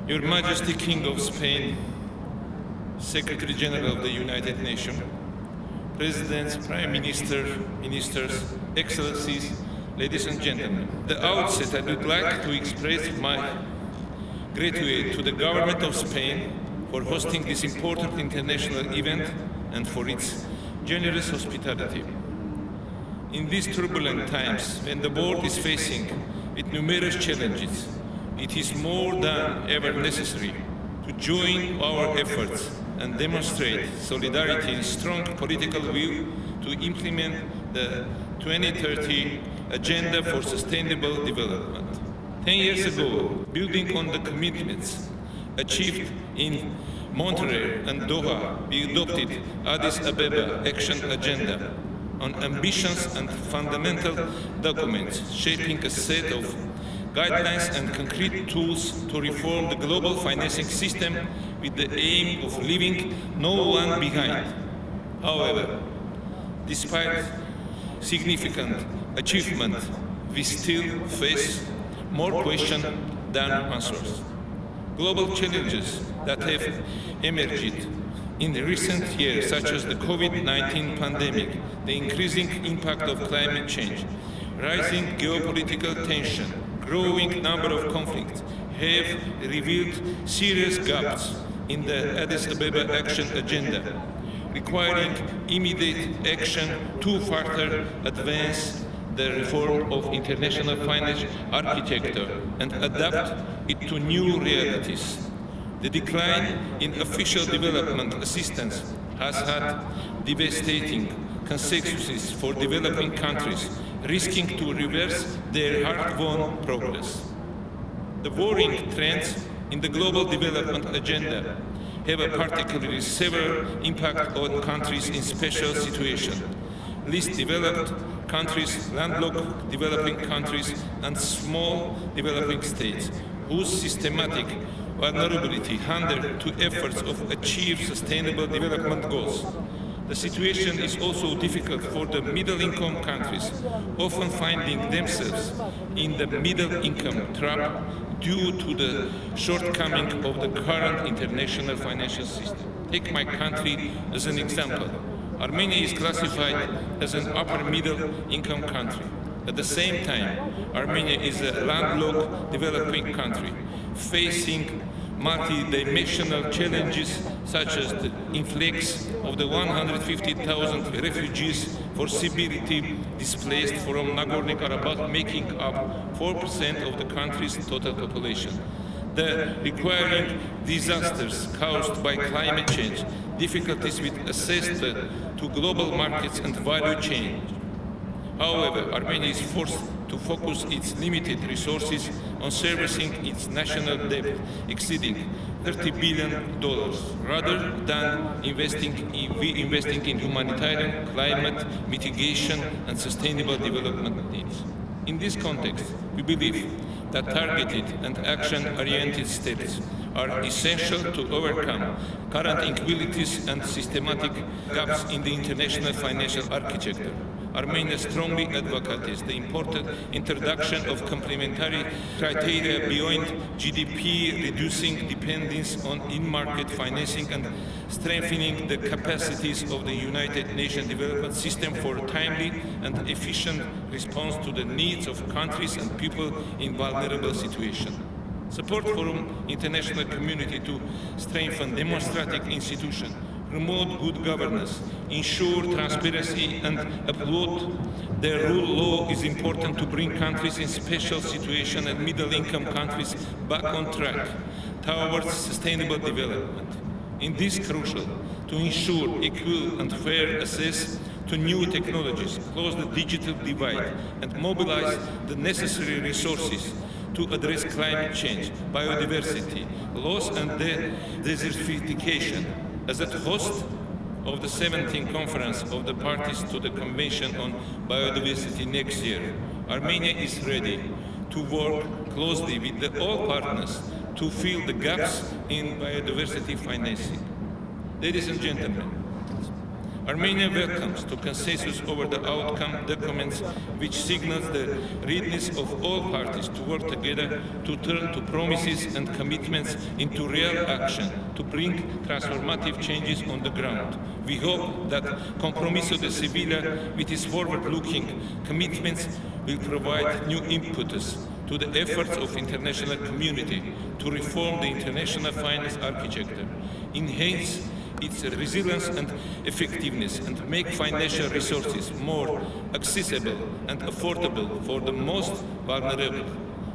Your Majesty King of Spain, Secretary General of the United Nations, Presidents, Prime Minister, Ministers, Excellencies, ladies and gentlemen. At the outset, I would like to express my gratitude to the government of Spain for hosting this important international event and for its generous hospitality. In these turbulent times, when the world is facing with numerous challenges, it is more than ever necessary to join our efforts and demonstrate solidarity and strong political will to implement the 2030 Agenda for Sustainable Development. 10 years ago, building on the commitments achieved in Monterrey and Doha, we adopted Addis Ababa Action Agenda on ambitions and fundamental documents, shaping a set of guidelines and concrete tools to reform the global financing system with the aim of leaving no one behind. However, despite significant achievement, we still face more questions than answers. Global challenges that have emerged in recent years, such as the COVID-19 pandemic, the increasing impact of climate change, rising geopolitical tension, growing number of conflicts, have revealed serious gaps in the Addis Ababa Action Agenda, requiring immediate action to further advance the reform of international finance architecture and adapt it to new realities. The decline in official development assistance has had devastating consequences for developing countries, risking to reverse their hard-won progress. The worrying trends in the global development agenda have a particularly severe impact on countries in special situations. Least developed countries, landlocked developing countries, and small developing states, whose systematic vulnerability hinder to efforts of achieve sustainable development goals. The situation is also difficult for the middle-income countries, often finding themselves in the middle-income trap due to the shortcoming of the current international financial system. Take my country as an example. Armenia is classified as an upper-middle-income country. At the same time, Armenia is a landlocked developing country, facing multi-dimensional challenges such as the influx of the 150,000 refugees forcibly displaced from Nagorno-Karabakh, making up 4% of the country's total population. The requiring disasters caused by climate change, difficulties with access to global markets and value chain. However, Armenia is forced to focus its limited resources on servicing its national debt exceeding $30 billion, rather than investing in humanitarian, climate mitigation and sustainable development needs. In this context, we believe that targeted and action-oriented steps are essential to overcome current inequalities and systematic gaps in the international financial architecture. Armenia strongly advocates the important introduction of complementary criteria beyond GDP, reducing dependence on in-market financing and strengthening the capacities of the United Nations development system for timely and efficient response to the needs of countries and people in vulnerable situations. Support from international community to strengthen democratic institutions, promote good governance, ensure transparency and uphold the rule of law is important to bring countries in special situation and middle-income countries back on track towards sustainable development. In this crucial to ensure equal and fair access to new technologies, close the digital divide and mobilize the necessary resources to address climate change, biodiversity, loss and desertification. As a host of the 17th Conference of the Parties to the Convention on Biodiversity next year, Armenia is ready to work closely with all partners to fill the gaps in biodiversity financing. Ladies and gentlemen, Armenia welcomes the consensus over the outcome documents which signals the readiness of all parties to work together to turn to promises and commitments into real action to bring transformative changes on the ground. We hope that Compromiso de Sevilla, with its forward-looking commitments, will provide new impetus to the efforts of the international community to reform the international finance architecture, enhance its resilience and effectiveness, and make financial resources more accessible and affordable for the most vulnerable.